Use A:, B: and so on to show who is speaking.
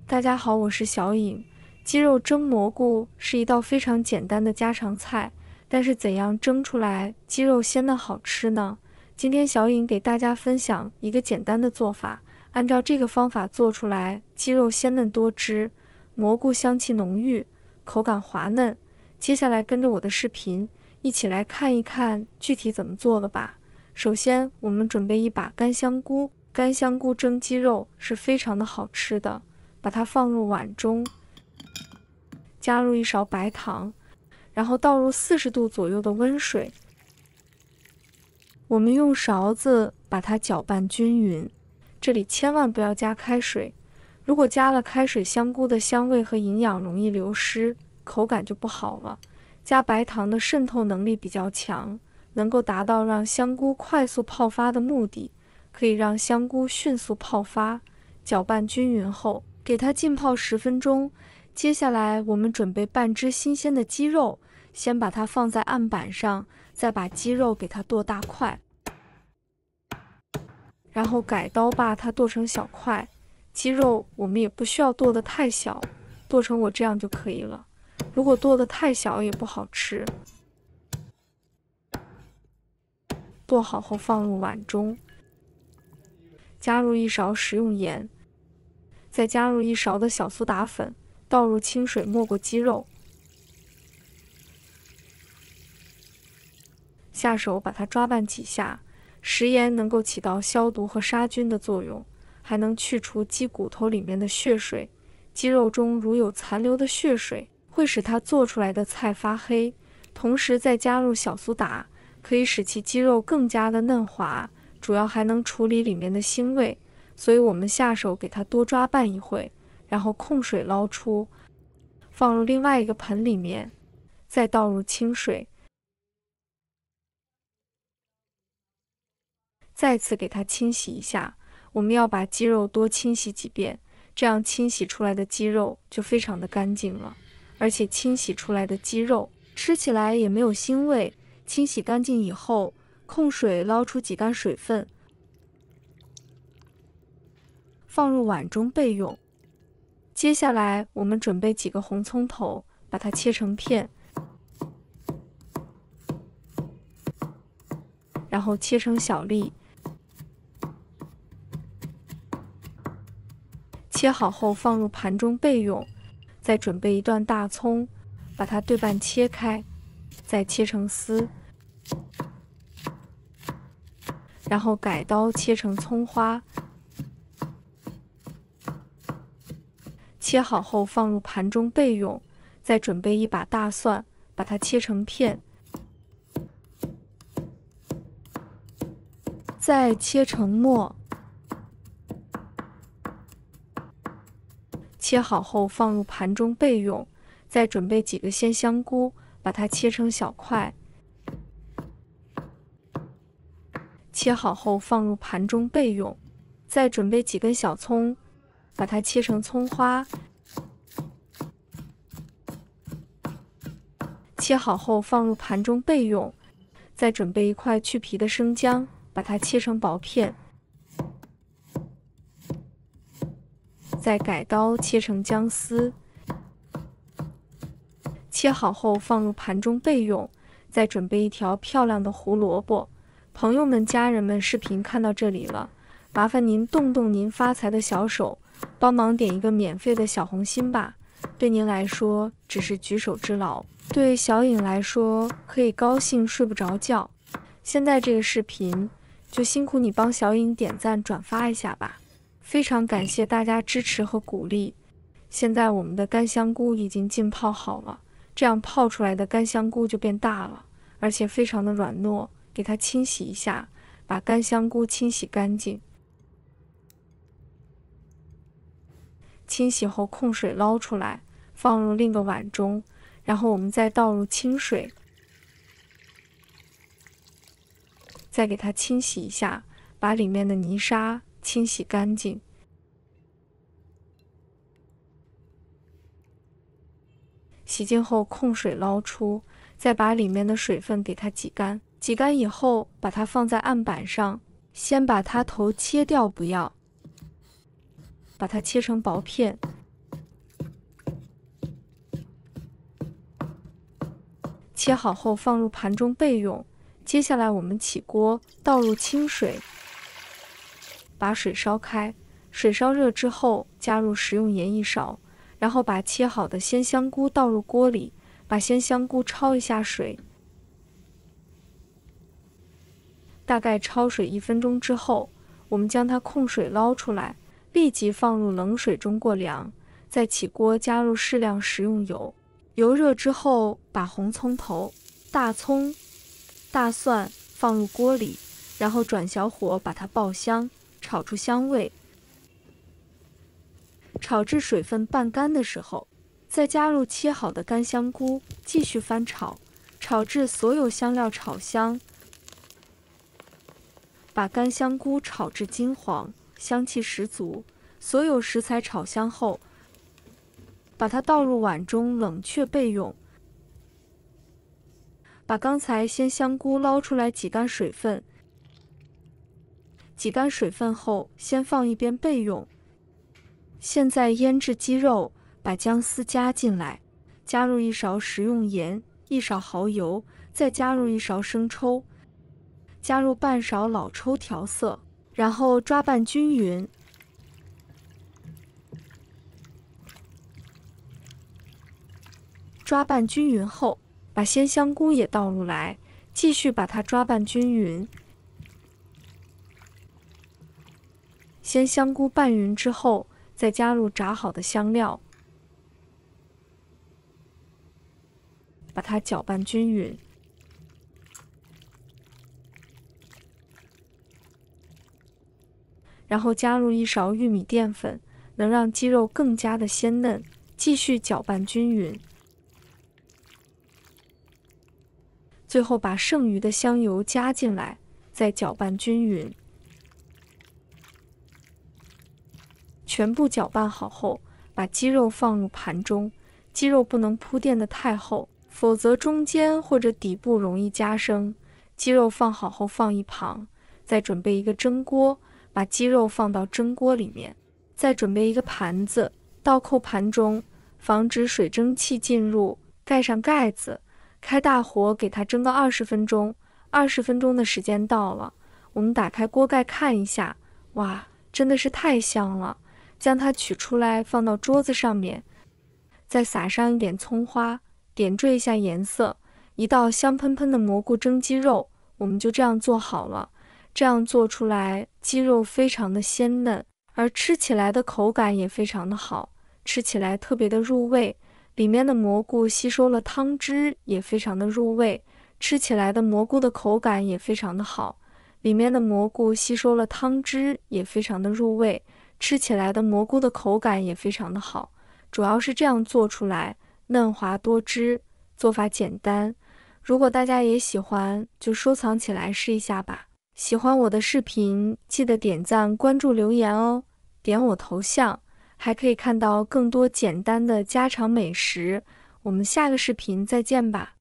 A: 大家好，我是小颖。鸡肉蒸蘑菇是一道非常简单的家常菜，但是怎样蒸出来鸡肉鲜嫩好吃呢？今天小颖给大家分享一个简单的做法，按照这个方法做出来，鸡肉鲜嫩多汁，蘑菇香气浓郁，口感滑嫩。接下来跟着我的视频，一起来看一看具体怎么做了吧。首先，我们准备一把干香菇，干香菇蒸鸡肉是非常的好吃的。把它放入碗中，加入1勺白糖，然后倒入40度左右的温水。我们用勺子把它搅拌均匀，这里千万不要加开水，如果加了开水，香菇的香味和营养容易流失，口感就不好了。加白糖的渗透能力比较强，能够达到让香菇快速泡发的目的，可以让香菇迅速泡发。搅拌均匀后，给它浸泡10分钟。接下来我们准备半只新鲜的鸡肉，先把它放在案板上，再把鸡肉给它剁大块，然后改刀把它剁成小块。鸡肉我们也不需要剁得太小，剁成我这样就可以了。如果剁得太小也不好吃。剁好后放入碗中，加入1勺食用盐，再加入1勺的小苏打粉，倒入清水没过鸡肉，下手把它抓拌几下。食盐能够起到消毒和杀菌的作用，还能去除鸡骨头里面的血水。鸡肉中如有残留的血水，会使它做出来的菜发黑。同时再加入小苏打，可以使其鸡肉更加的嫩滑，主要还能处理里面的腥味。所以我们下手给它多抓拌一会，然后控水捞出，放入另外一个盆里面，再倒入清水，再次给它清洗一下。我们要把鸡肉多清洗几遍，这样清洗出来的鸡肉就非常的干净了，而且清洗出来的鸡肉吃起来也没有腥味。清洗干净以后，控水捞出几干水分，放入碗中备用。接下来我们准备几个红葱头，把它切成片，然后切成小粒。切好后放入盘中备用。再准备1段大葱，把它对半切开，再切成丝，然后改刀切成葱花。切好后放入盘中备用。再准备1把大蒜，把它切成片，再切成末。切好后放入盘中备用。再准备几个鲜香菇，把它切成小块，切好后放入盘中备用。再准备几根小葱，把它切成葱花，切好后放入盘中备用。再准备1块去皮的生姜，把它切成薄片，再改刀切成姜丝，切好后放入盘中备用。再准备1条漂亮的胡萝卜。朋友们、家人们，视频看到这里了，麻烦您动动您发财的小手，帮忙点一个免费的小红心吧。对您来说只是举手之劳，对小颖来说可以高兴睡不着觉。现在这个视频就辛苦你帮小颖点赞转发一下吧，非常感谢大家支持和鼓励。现在我们的干香菇已经浸泡好了，这样泡出来的干香菇就变大了，而且非常的软糯。给它清洗一下，把干香菇清洗干净。清洗后控水捞出来，放入另一个碗中，然后我们再倒入清水，再给它清洗一下，把里面的泥沙清洗干净。洗净后控水捞出，再把里面的水分给它挤干。挤干以后，把它放在案板上，先把它头切掉，不要把它切成薄片，切好后放入盘中备用。接下来我们起锅，倒入清水，把水烧开，水烧热之后加入食用盐1勺，然后把切好的鲜香菇倒入锅里，把鲜香菇焯一下水，大概焯水1分钟之后，我们将它控水捞出来，立即放入冷水中过凉，再起锅加入适量食用油，油热之后把红葱头、大葱、大蒜放入锅里，然后转小火把它爆香，炒出香味。炒至水分半干的时候，再加入切好的干香菇，继续翻炒，炒至所有香料炒香。把干香菇炒至金黄，香气十足。所有食材炒香后，把它倒入碗中冷却备用。把刚才鲜香菇捞出来挤干水分，挤干水分后先放一边备用。现在腌制鸡肉，把姜丝加进来，加入1勺食用盐，1勺蚝油，再加入1勺生抽，加入半勺老抽调色，然后抓拌均匀。抓拌均匀后，把鲜香菇也倒入来，继续把它抓拌均匀。鲜香菇拌匀之后，再加入炸好的香料，把它搅拌均匀。然后加入1勺玉米淀粉，能让鸡肉更加的鲜嫩，继续搅拌均匀。最后把剩余的香油加进来，再搅拌均匀。全部搅拌好后，把鸡肉放入盘中。鸡肉不能铺垫得太厚，否则中间或者底部容易加生。鸡肉放好后放一旁，再准备一个蒸锅，把鸡肉放到蒸锅里面，再准备一个盘子，倒扣盘中，防止水蒸气进入，盖上盖子，开大火给它蒸个20分钟。20分钟的时间到了，我们打开锅盖看一下，哇，真的是太香了。将它取出来放到桌子上面，再撒上一点葱花，点缀一下颜色，一道香喷喷的蘑菇蒸鸡肉，我们就这样做好了。这样做出来，鸡肉非常的鲜嫩，而吃起来的口感也非常的好，吃起来特别的入味。里面的蘑菇吸收了汤汁，也非常的入味，吃起来的蘑菇的口感也非常的好。里面的蘑菇吸收了汤汁，也非常的入味，吃起来的蘑菇的口感也非常的好。主要是这样做出来，嫩滑多汁，做法简单。如果大家也喜欢，就收藏起来试一下吧。喜欢我的视频，记得点赞、关注、留言哦。点我头像，还可以看到更多简单的家常美食。我们下个视频再见吧。